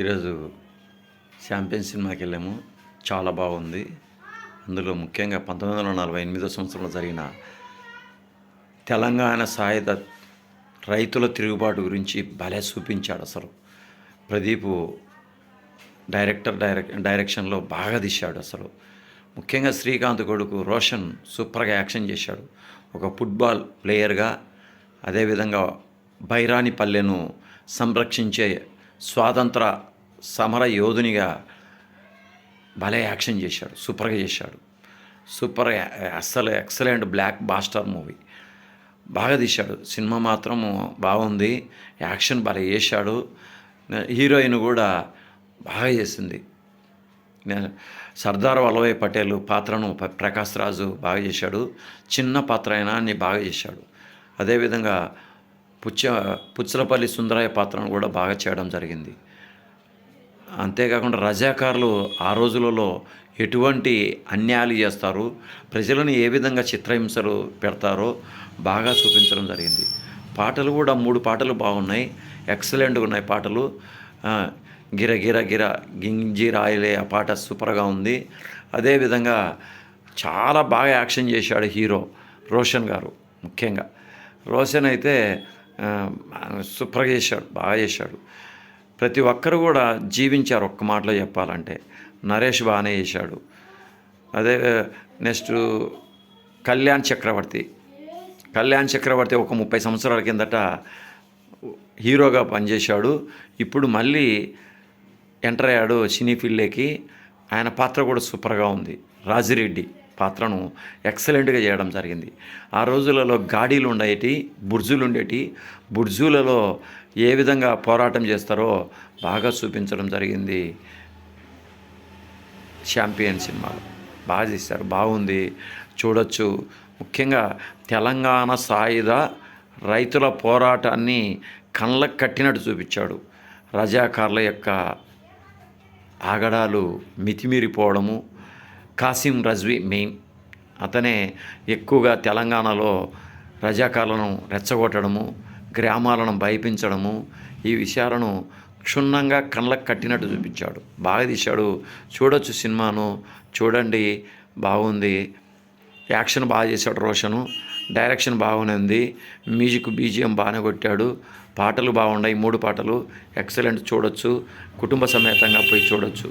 ఈరోజు ఛాంపియన్ సినిమాకి వెళ్ళాము. చాలా బాగుంది. అందులో ముఖ్యంగా 1948 సంవత్సరంలో జరిగిన తెలంగాణ సాయుధ రైతుల తిరుగుబాటు గురించి భలే చూపించాడు. అసలు ప్రదీపు డైరెక్షన్లో బాగా తీశాడు. అసలు ముఖ్యంగా శ్రీకాంత్ కొడుకు రోషన్ సూపర్గా యాక్షన్ చేశాడు. ఒక ఫుట్బాల్ ప్లేయర్గా, అదేవిధంగా బైరాని పల్లెను సంరక్షించే స్వాతంత్ర సమర యోధునిగా భలే యాక్షన్ చేశాడు. సూపర్గా చేశాడు. సూపర్గా అస్సలు ఎక్సలెంట్ బ్లాక్ బాస్టర్ మూవీ. బాగా తీశాడు. సినిమా మాత్రం బాగుంది. యాక్షన్ భలే చేశాడు. హీరోయిన్ కూడా బాగా చేసింది. సర్దార్ వల్లభాయ్ పటేల్ పాత్రను ప్రకాష్ రాజు బాగా చేశాడు. చిన్న పాత్ర అయినా అన్ని బాగా చేశాడు. అదేవిధంగా పుచ్చలపల్లి సుందరయ్య పాత్రను కూడా బాగా చేయడం జరిగింది. అంతేకాకుండా రజాకారులు ఆ రోజులలో ఎటువంటి అన్యాయాలు చేస్తారు, ప్రజలను ఏ విధంగా చిత్రహింసలు పెడతారో బాగా చూపించడం జరిగింది. పాటలు కూడా 3 పాటలు బాగున్నాయి. ఎక్సలెంట్గా ఉన్నాయి పాటలు. గిర గిర గిర గింజి రాయలే ఆ పాట సూపర్గా ఉంది. అదేవిధంగా చాలా బాగా యాక్షన్ చేశాడు హీరో రోషన్ గారు. ముఖ్యంగా రోషన్ అయితే సూపర్గా చేశాడు, బాగా చేశాడు. ప్రతి ఒక్కరు కూడా జీవించారు. ఒక్క మాటలో చెప్పాలంటే నరేష్ బాగానే చేశాడు. అదే నెక్స్ట్ కళ్యాణ్ చక్రవర్తి ఒక 30 సంవత్సరాల కిందట హీరోగా పనిచేశాడు. ఇప్పుడు మళ్ళీ ఎంటర్ అయ్యాడు సినీ ఫీల్డ్లోకి. ఆయన పాత్ర కూడా సూపర్గా ఉంది. రాజిరెడ్డి పాత్రను ఎక్సలెంట్గా చేయడం జరిగింది. ఆ రోజులలో గాడీలు ఉండేటి, బుర్జులు ఉండేటి. బుర్జులలో ఏ విధంగా పోరాటం చేస్తారో బాగా చూపించడం జరిగింది. ఛాంపియన్ సినిమాలో బాగా చేశారు. బాగుంది, చూడొచ్చు. ముఖ్యంగా తెలంగాణ సాయుధ రైతుల పోరాటాన్ని కళ్ళకు కట్టినట్టు చూపించాడు. రజాకార్ల యొక్క ఆగడాలు మితిమీరిపోవడము. కాసిం రజ్వీ మెయిన్ అతనే ఎక్కువగా తెలంగాణలో రజాకార్లను రెచ్చగొట్టడము, గ్రామాలను భయపించడము, ఈ విషయాలను క్షుణ్ణంగా కళ్ళకు కట్టినట్టు చూపించాడు. బాగా తీశాడు. చూడొచ్చు సినిమాను, చూడండి, బాగుంది. యాక్షన్ బాగా చేశాడు రోషను. డైరెక్షన్ బాగానే ఉంది. మ్యూజిక్ బీజిఎం బాగానే కొట్టాడు. పాటలు బాగున్నాయి. 3 పాటలు ఎక్సలెంట్. చూడొచ్చు, కుటుంబ సమేతంగా పోయి చూడొచ్చు.